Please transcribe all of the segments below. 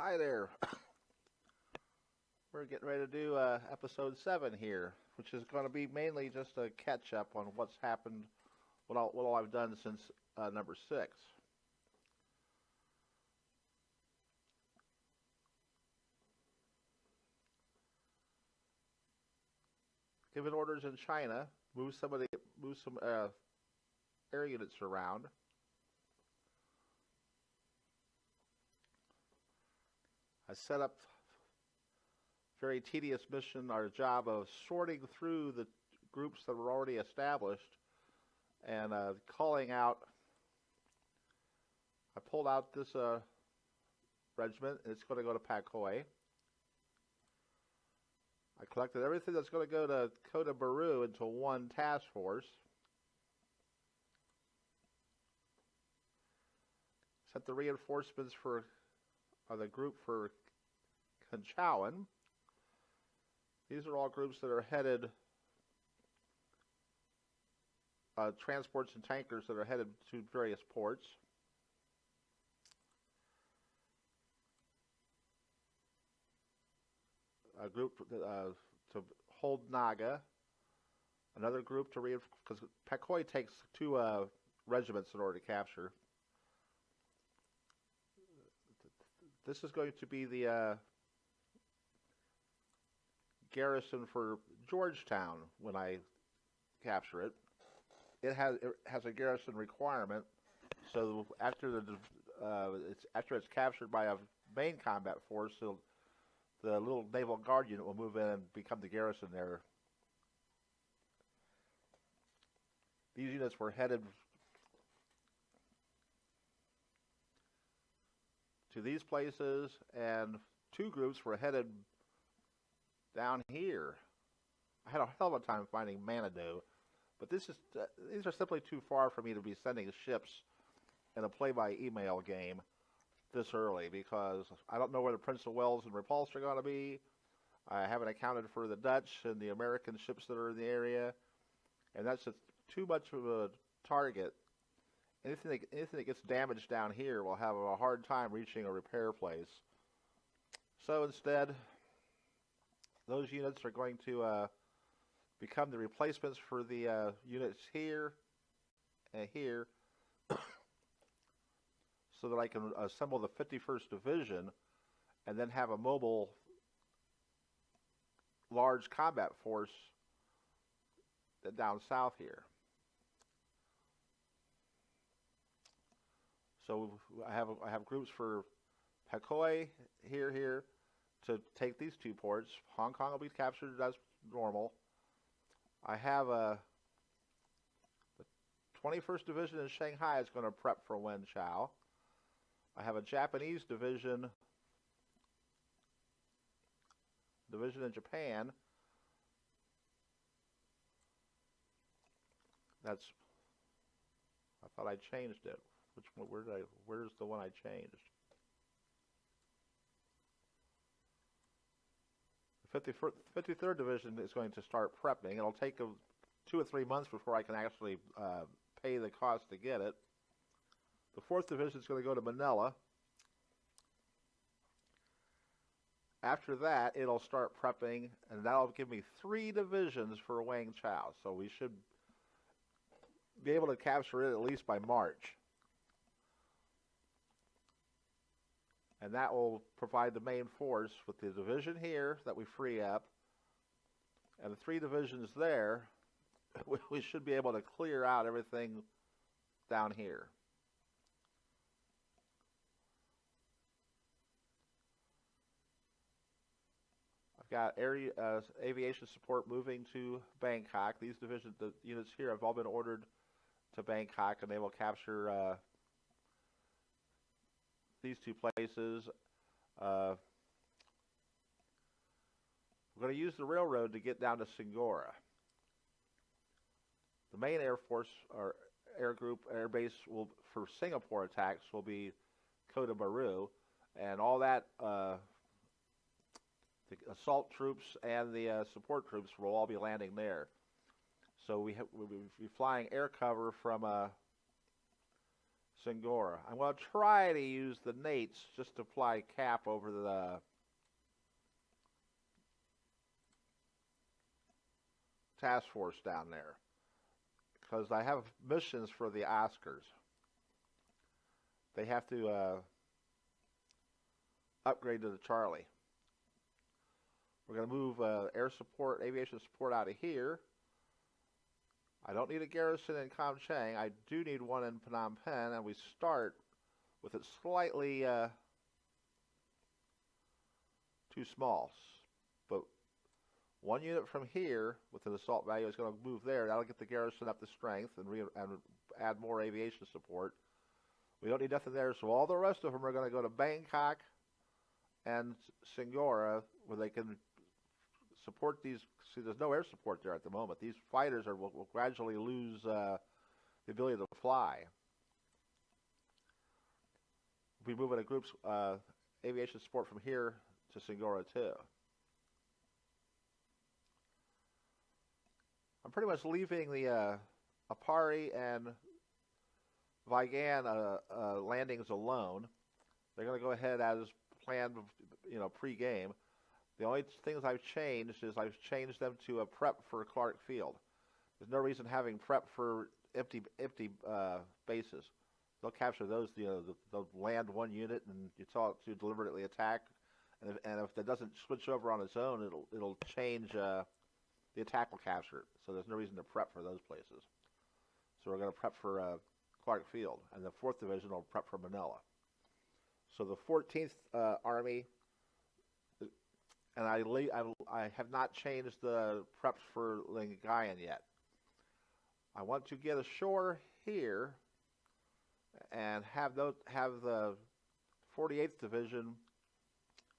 Hi there. We're getting ready to do episode 7 here, which is going to be mainly just a catch up on what's happened, what all I've done since number 6. Given orders in China, move some air units around. I set up very tedious mission or job of sorting through the groups that were already established and calling out. I pulled out this regiment, and it's going to go to Pakoi. I collected everything that's going to go to Kota Baru into one task force. Sent the reinforcements for the group for Kanchawan. These are all groups that are headed, transports and tankers that are headed to various ports. A group to hold Naga. Another group to reinforce, because Pakoi takes 2 regiments in order to capture. This is going to be the garrison for Georgetown when I capture it. It has a garrison requirement, so after it's captured by a main combat force, the little naval guard unit will move in and become the garrison there. These units were headed to these places, and 2 groups were headed down here. I had a hell of a time finding Manado, but these are simply too far for me to be sending ships in a play-by-email game this early, because I don't know where the Prince of Wales and Repulse are going to be. I haven't accounted for the Dutch and the American ships that are in the area, and that's just too much of a target. Anything that gets damaged down here will have a hard time reaching a repair place. So instead, those units are going to become the replacements for the units here and here, so that I can assemble the 51st Division and then have a mobile large combat force down south here. So I have groups for Pakoi here to take these 2 ports. Hong Kong will be captured as normal. I have the 21st Division in Shanghai is going to prep for Wenchao. I have a Japanese division in Japan. I thought I changed it. Where's the one I changed? The 53rd Division is going to start prepping. It'll take 2 or 3 months before I can actually pay the cost to get it. The 4th Division is going to go to Manila. After that, it'll start prepping, and that'll give me 3 divisions for Wangchao. So we should be able to capture it at least by March. And that will provide the main force with the division here that we free up, and the 3 divisions there. We should be able to clear out everything down here. I've got aviation support moving to Bangkok. These the units here have all been ordered to Bangkok, and they will capture these 2 places. We're going to use the railroad to get down to Singora. The main Air Force or air base for Singapore attacks will be Kota Baru, and all that the assault troops and the support troops will all be landing there. So we'll be flying air cover from Singora. I'm going to try to use the Nates just to apply cap over the task force down there, because I have missions for the Oscars. They have to upgrade to the Charlie. We're going to move air support, aviation support out of here. I don't need a garrison in Kam Chang. I do need one in Phnom Penh, and we start with it slightly too small. But one unit from here with an assault value is going to move there. That'll get the garrison up to strength and add more aviation support. We don't need nothing there, so all the rest of them are going to go to Bangkok and Singora, where they can support these. See, there's no air support there at the moment. These fighters will gradually lose the ability to fly. We'll be moving a group's aviation support from here to Singora too. I'm pretty much leaving the Apari and Vigan landings alone. They're going to go ahead as planned, pre-game. The only things I've changed is I've changed them to a prep for Clark Field. There's no reason having prep for empty bases. They'll capture those. They'll land one unit and you tell it to deliberately attack. And if that doesn't switch over on its own, it'll change. The attack will capture it. So there's no reason to prep for those places. So we're going to prep for Clark Field, and the 4th Division will prep for Manila. So the 14th Army. And I have not changed the preps for Lingayen yet. I want to get ashore here and have the 48th Division,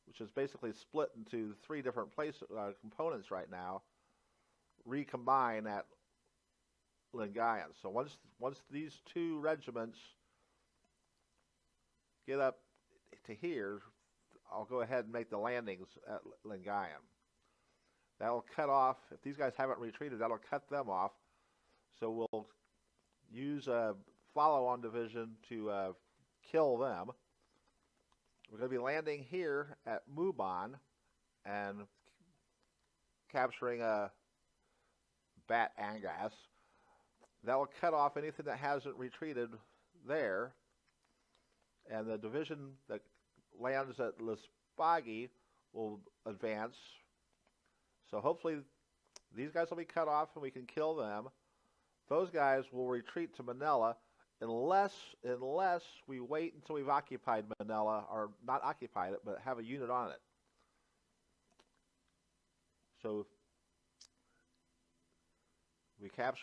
which is basically split into 3 different components right now, recombine at Lingayen. So once these 2 regiments get up to here, I'll go ahead and make the landings at Lingayen. That'll cut off, if these guys haven't retreated, that'll cut them off. So we'll use a follow-on division to kill them. We're going to be landing here at Muban and capturing Bat Angas. That will cut off anything that hasn't retreated there. And the division that lands at Laspagi will advance. So hopefully these guys will be cut off and we can kill them. Those guys will retreat to Manila unless we wait until we've occupied Manila, or not occupied it, but have a unit on it. So we get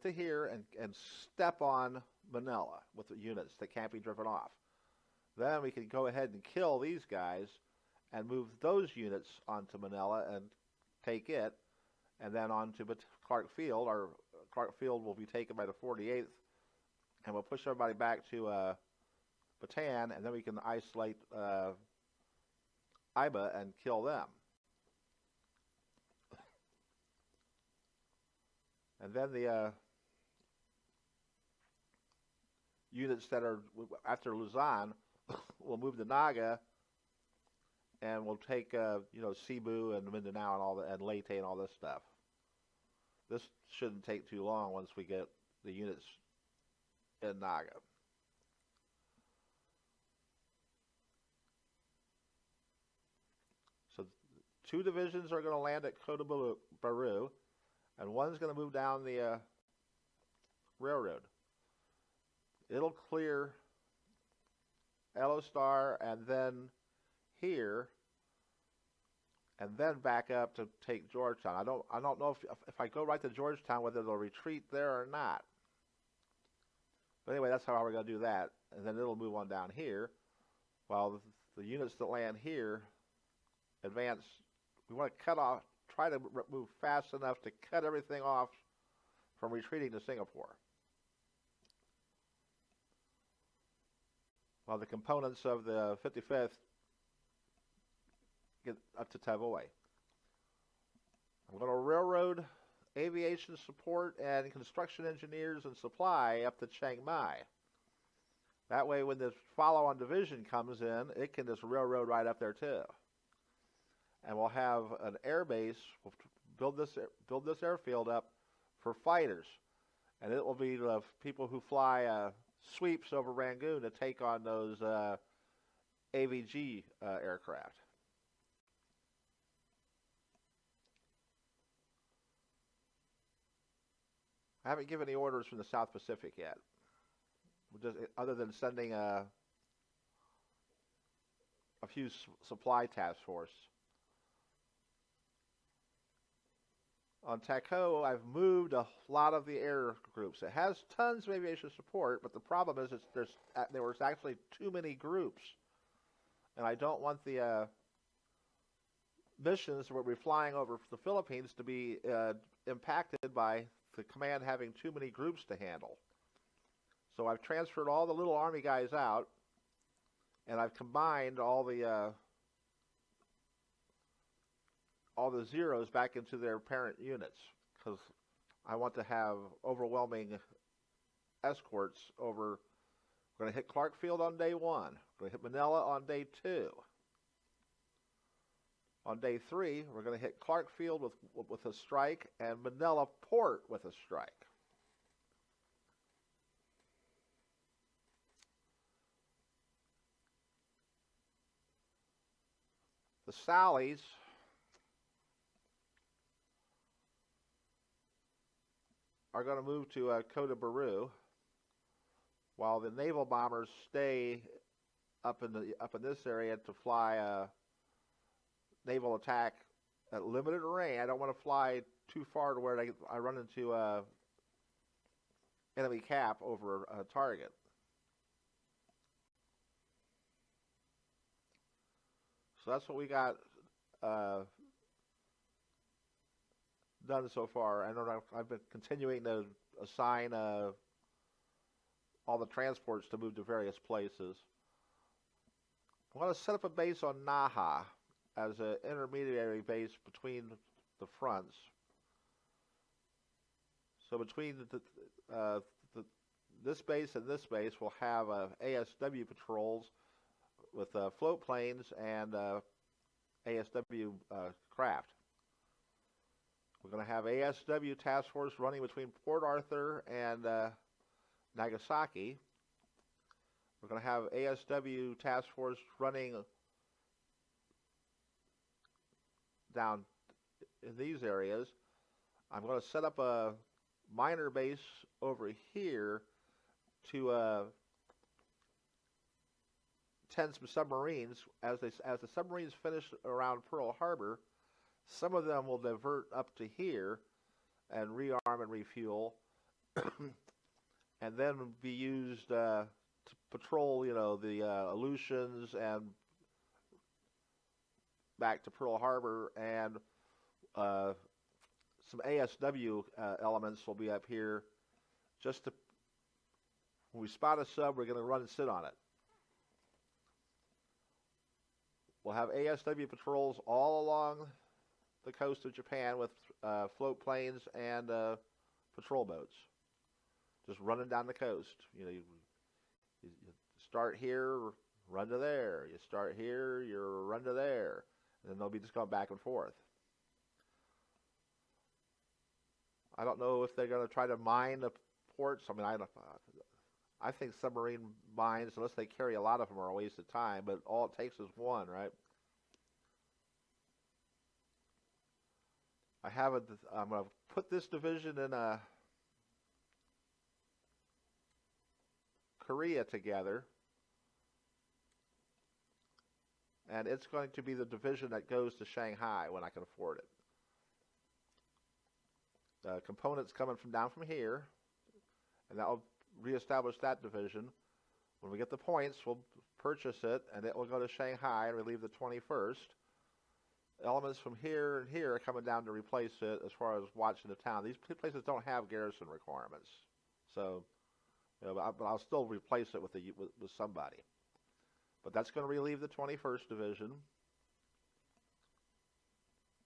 to here and step on Manila with the units that can't be driven off. Then we can go ahead and kill these guys and move those units onto Manila and take it, and then on to Clark Field. Our Clark Field will be taken by the 48th, and we'll push everybody back to Bataan, and then we can isolate Iba and kill them. And then the units that are after Luzon will move to Naga, and we'll take Cebu and Mindanao and Leyte and all this stuff. This shouldn't take too long once we get the units in Naga. So 2 divisions are going to land at Kota Baru, and one's going to move down the railroad. It'll clear Elostar and then here, and then back up to take Georgetown. I don't know if I go right to Georgetown whether they'll retreat there or not. But anyway, that's how we're going to do that, and then it'll move on down here, while the units that land here advance. We want to cut off, try to move fast enough to cut everything off from retreating to Singapore, while the components of the 55th get up to Tavoy. I'm going to railroad aviation support and construction engineers and supply up to Chiang Mai. That way, when this follow-on division comes in, it can just railroad right up there too. And we'll have an air base. We'll build this airfield up for fighters, and it will be the people who fly sweeps over Rangoon to take on those AVG aircraft. I haven't given any orders from the South Pacific yet, just other than sending a few supply task force. On TACO, I've moved a lot of the air groups. It has tons of aviation support, but the problem is there was actually too many groups, and I don't want the missions where we're flying over the Philippines to be impacted by the command having too many groups to handle. So I've transferred all the little Army guys out, and I've combined all the zeros back into their parent units, because I want to have overwhelming escorts over. We're going to hit Clark Field on day 1. We're going to hit Manila on day 2. On day 3, we're going to hit Clark Field with a strike and Manila Port with a strike. The Sallies are going to move to Kota Baru, while the naval bombers stay up in this area to fly naval attack at limited range. I don't want to fly too far to where I run into enemy cap over a target. So that's what we got done so far. I know I've been continuing to assign all the transports to move to various places. I want to set up a base on Naha as an intermediary base between the fronts. So between this base and this base, we'll have ASW patrols with float planes and ASW craft. We're going to have ASW task force running between Port Arthur and Nagasaki. We're going to have ASW task force running down in these areas. I'm going to set up a minor base over here to tend some submarines. As the submarines finish around Pearl Harbor, some of them will divert up to here and rearm and refuel, and then be used to patrol, the Aleutians and back to Pearl Harbor, and some ASW elements will be up here just to, when we spot a sub, we're going to run and sit on it. We'll have ASW patrols all along the coast of Japan with float planes and patrol boats, just running down the coast. You start here, run to there. You start here, you run to there, and then they'll be just going back and forth. I don't know if they're going to try to mine the ports. I mean, I think submarine mines, unless they carry a lot of them, are a waste of time. But all it takes is one, right? I'm going to put this division in Korea together, and it's going to be the division that goes to Shanghai when I can afford it. Components coming down from here, and that will reestablish that division. When we get the points, we'll purchase it, and it will go to Shanghai and relieve the 21st. Elements from here and here are coming down to replace it as far as watching the town. These places don't have garrison requirements, so but I'll still replace it with somebody. But that's going to relieve the 21st Division.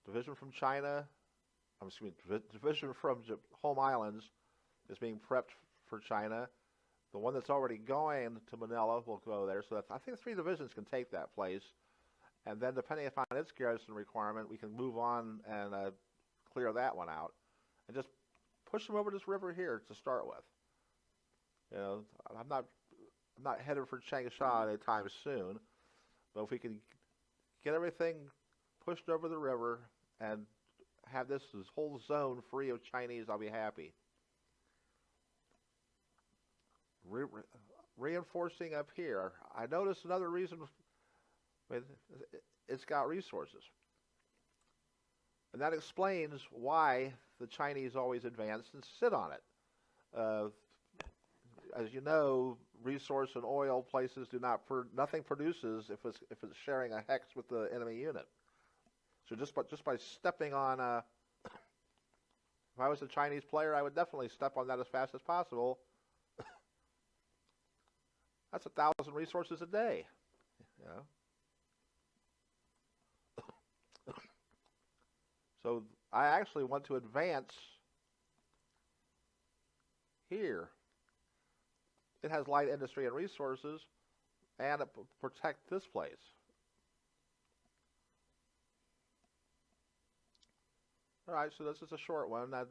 Division from China, division from Home Islands is being prepped for China. The one that's already going to Manila will go there. So that's, I think 3 divisions can take that place. And then depending upon its garrison requirement, we can move on and clear that one out. And just push them over this river here to start with. You know, I'm not headed for Changsha anytime soon. But if we can get everything pushed over the river and have this whole zone free of Chinese, I'll be happy. Reinforcing up here. I noticed another reason. It's got resources. And that explains why the Chinese always advance and sit on it. As you know, resource and oil places do not, nothing produces if it's sharing a hex with the enemy unit. So just by stepping on, if I was a Chinese player, I would definitely step on that as fast as possible. That's 1,000 resources a day. You know? So I actually want to advance here. It has light industry and resources, and it protect this place. All right, so this is a short one. That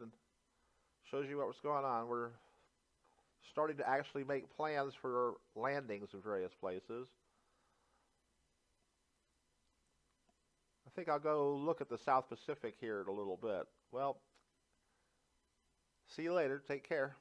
shows you what was going on. We're starting to actually make plans for landings in various places. I think I'll go look at the South Pacific here in a little bit. Well, see you later. Take care.